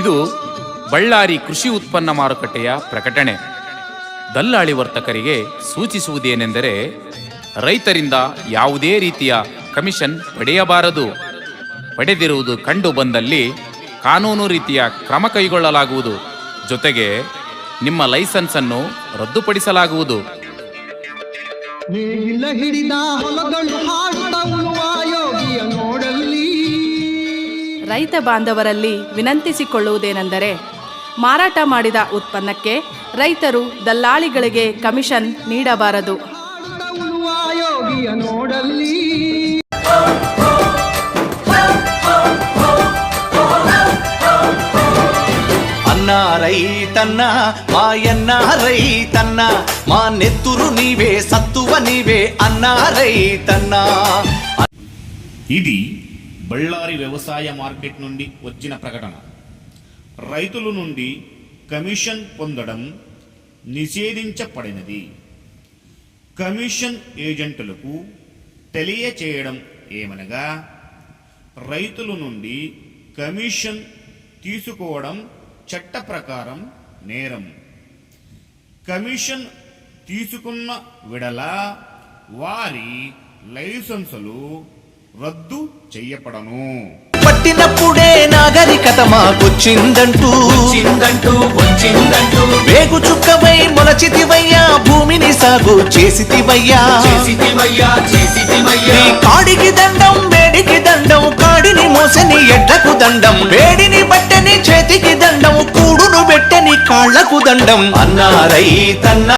ಇದು ಬಳ್ಳಾರಿ ಕೃಷಿ ಉತ್ಪನ್ನ ಮಾರುಕಟ್ಟೆಯ ಪ್ರಕಟಣೆ. ದಲ್ಲಾಳಿ ವರ್ತಕರಿಗೆ ಸೂಚಿಸುವುದೇನೆಂದರೆ, ರೈತರಿಂದ ಯಾವುದೇ ರೀತಿಯ ಕಮಿಷನ್ ಪಡೆಯಬಾರದು. ಪಡೆದಿರುವುದು ಕಂಡು ಬಂದಲ್ಲಿ ಕಾನೂನು ರೀತಿಯ ಕ್ರಮ ಕೈಗೊಳ್ಳಲಾಗುವುದು. ಜೊತೆಗೆ ನಿಮ್ಮ ಲೈಸೆನ್ಸ್ ಅನ್ನು ರದ್ದುಪಡಿಸಲಾಗುವುದು. ರೈತ ಬಾಂಧವರಲ್ಲಿ ವಿನಂತಿಸಿಕೊಳ್ಳುವುದೇನೆಂದರೆ, ಮಾರಾಟ ಮಾಡಿದ ಉತ್ಪನ್ನಕ್ಕೆ ರೈತರು ದಲ್ಲಾಳಿಗಳಿಗೆ ಕಮಿಷನ್ ನೀಡಬಾರದು. అన్న రైతన్న మాయన్న రైతన్న మా నెత్తురు నీవే సత్తువ నీవే అన్న రైతన్న. ఇది బళ్ళారి వ్యవసాయ మార్కెట్ నుండి వచ్చిన ప్రకటన. రైతుల నుండి కమిషన్ పొందడం నిషేధించబడినది. కమిషన్ ఏజెంట్లకు తెలియచేయడం ఏమనగా, రైతుల నుండి కమిషన్ తీసుకోవడం చట్ట ప్రకారం నేరం. కమిషన్ తీసుకున్న విడల వారి లైసెన్సులు రద్దు చెయ్యపడను. పట్టినప్పుడే నాగరికత మాకొచ్చిందంటూ వేగు చుక్కవై మొలచితివయ్యా, భూమిని సాగు చేసితివయ్యా. కాడికి దండం వేడికి దండం, కాడిని మోసని ఎడ్లకు దండం, వేడిని బట్టని చేతికి దండం, కూడును పెట్టని కాళ్లకు దండం. అన్న రైతన్న